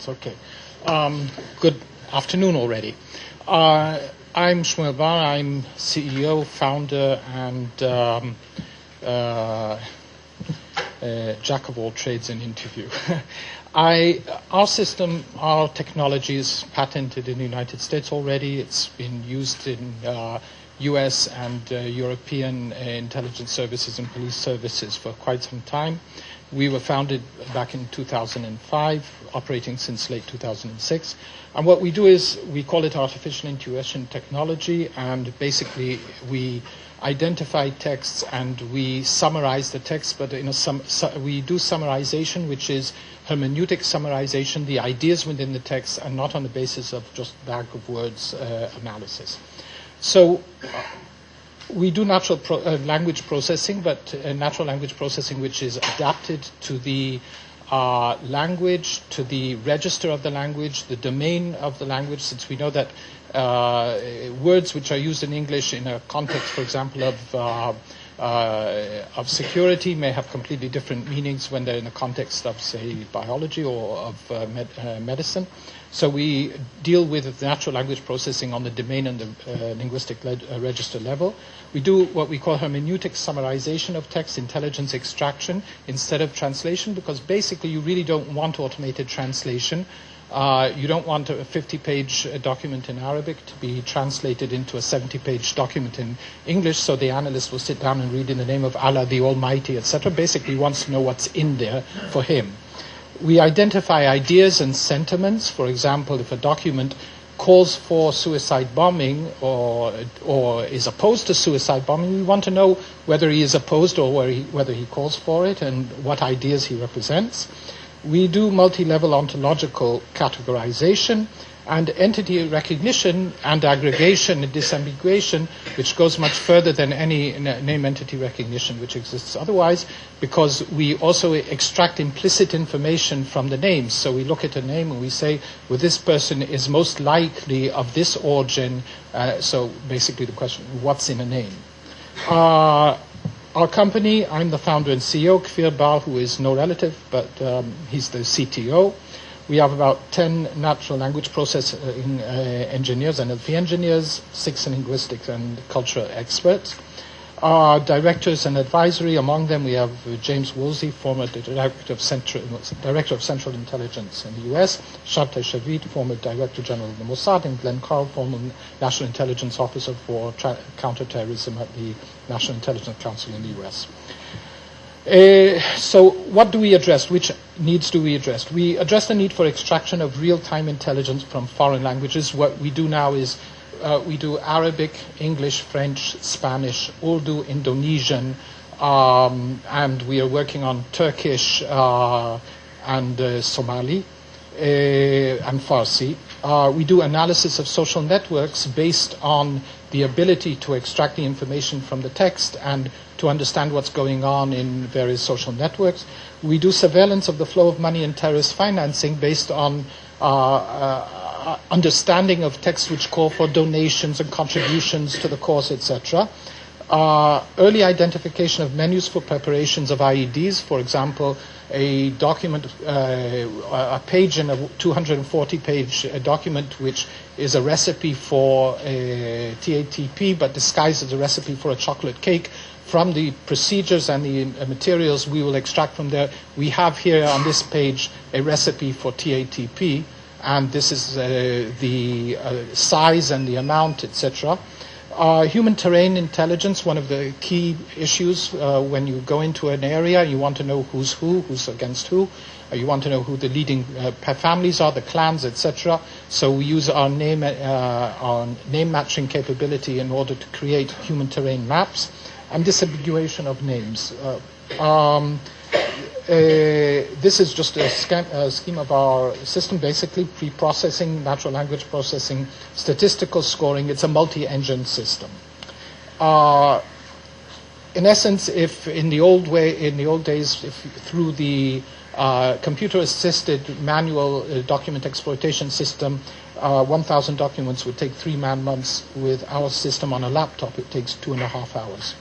It's okay. Good afternoon already. I'm Shmuel. I'm CEO, founder, and jack of all trades in interview. Our system, our technology is patented in the United States already. It's been used in US and European intelligence services and police services for quite some time. We were founded back in 2005, operating since late 2006. And what we do is we call it artificial intuition technology, and basically we identify texts and we summarize the text, but we do summarization, which is hermeneutic summarization, the ideas within the text, and not on the basis of just bag of words analysis. So we do natural language processing, but natural language processing which is adapted to the language, to the register of the language, the domain of the language, since we know that words which are used in English in a context, for example, of security may have completely different meanings when they're in the context of, say, biology or of medicine. So we deal with natural language processing on the domain and the linguistic register level. We do what we call hermeneutic summarization of text, intelligence extraction, instead of translation, because basically you really don't want automated translation. You don't want a 50-page document in Arabic to be translated into a 70-page document in English, so the analyst will sit down and read in the name of Allah the Almighty, etc. Basically wants to know what's in there for him. We identify ideas and sentiments. For example, if a document calls for suicide bombing or is opposed to suicide bombing, we want to know whether he is opposed or whether he calls for it and what ideas he represents. We do multi-level ontological categorization and entity recognition and aggregation and disambiguation, which goes much further than any name entity recognition which exists otherwise, because we also extract implicit information from the names. So we look at a name and we say, well, this person is most likely of this origin. So basically the question, what's in a name? Our company, I'm the founder and CEO, Kfir Bar, who is no relative, but he's the CTO. We have about 10 natural language processing engineers, NLP engineers, 6 linguistics and cultural experts. Our directors and advisory, among them we have James Woolsey, former Director of Central Intelligence in the US, Shabtai Shavit, former Director General of the Mossad, and Glenn Carl, former National Intelligence Officer for Counterterrorism at the National Intelligence Council in the US. So what do we address? Which needs do we address? We address the need for extraction of real-time intelligence from foreign languages. What we do now is we do Arabic, English, French, Spanish, Urdu, Indonesian, and we are working on Turkish and Somali and Farsi. We do analysis of social networks based on the ability to extract the information from the text and to understand what's going on in various social networks. We do surveillance of the flow of money and terrorist financing based on understanding of texts which call for donations and contributions to the cause, etc. Early identification of menus for preparations of IEDs. For example, a document, a page in a 240-page document which is a recipe for TATP but disguised as a recipe for a chocolate cake. From the procedures and the materials we will extract from there, we have here on this page a recipe for TATP, and this is the size and the amount, etc. Human terrain intelligence, one of the key issues when you go into an area, you want to know who's against who. You want to know who the leading families are, the clans, etc. So we use our name matching capability in order to create human terrain maps and disambiguation of names. This is just a scheme of our system, basically pre-processing, natural language processing, statistical scoring. It's a multi-engine system. In essence, if in the old days, if through the computer-assisted manual document exploitation system, 1,000 documents would take 3 man-months. With our system on a laptop, it takes 2.5 hours.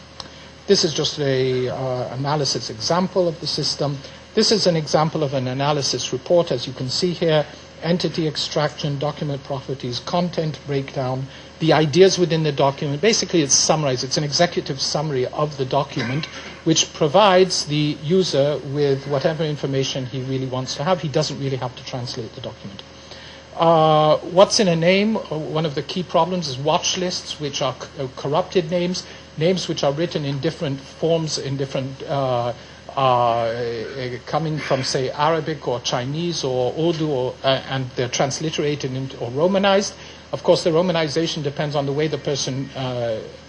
This is just a analysis example of the system. This is an example of an analysis report. As you can see here, entity extraction, document properties, content breakdown, the ideas within the document. Basically, it's summarized. It's an executive summary of the document, which provides the user with whatever information he really wants to have. He doesn't really have to translate the document. What's in a name? One of the key problems is watch lists, which are corrupted names which are written in different forms, in different coming from, say, Arabic or Chinese or Urdu, and they're transliterated or Romanized. Of course, the Romanization depends on the way the person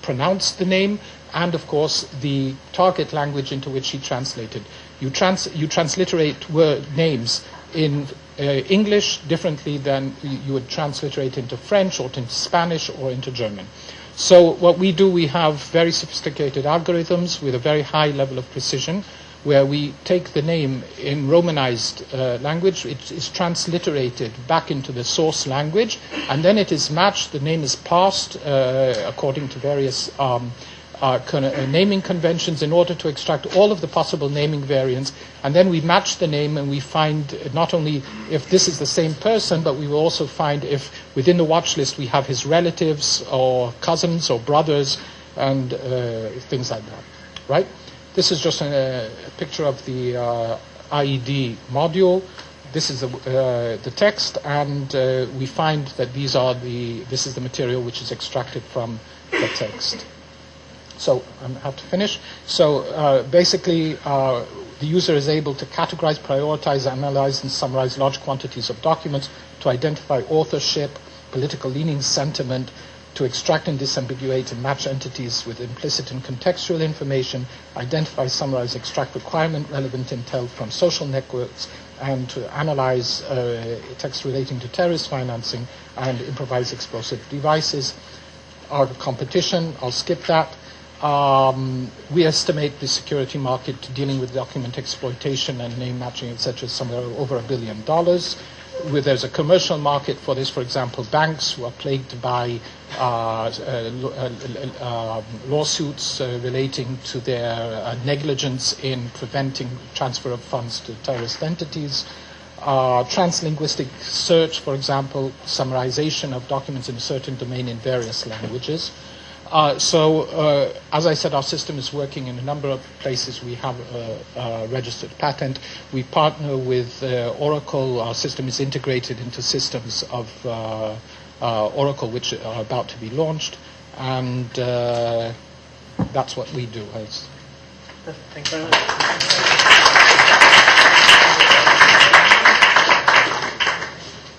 pronounced the name, and of course the target language into which he translated. You transliterate names in English differently than you would transliterate into French or into Spanish or into German. So what we do, we have very sophisticated algorithms with a very high level of precision, where we take the name in Romanized language, it is transliterated back into the source language, and then it is matched, the name is parsed according to various naming conventions in order to extract all of the possible naming variants, and then we match the name and we find not only if this is the same person, but we will also find if within the watch list we have his relatives or cousins or brothers and things like that, right? This is just a picture of the IED module. This is the text, and we find that this is the material which is extracted from the text. So I have to finish. So basically, the user is able to categorize, prioritize, analyze, and summarize large quantities of documents to identify authorship, political leaning, sentiment, to extract and disambiguate and match entities with implicit and contextual information, identify, summarize, extract requirement relevant intel from social networks, and to analyze text relating to terrorist financing and improvise explosive devices. Our competition, I'll skip that. We estimate the security market dealing with document exploitation and name matching, etc., somewhere over $1 billion. There's a commercial market for this. For example, banks who are plagued by lawsuits relating to their negligence in preventing transfer of funds to terrorist entities. Translinguistic search, for example, summarization of documents in a certain domain in various languages. As I said, our system is working in a number of places. We have a registered patent. We partner with Oracle. Our system is integrated into systems of Oracle, which are about to be launched. And that's what we do. Thanks very much.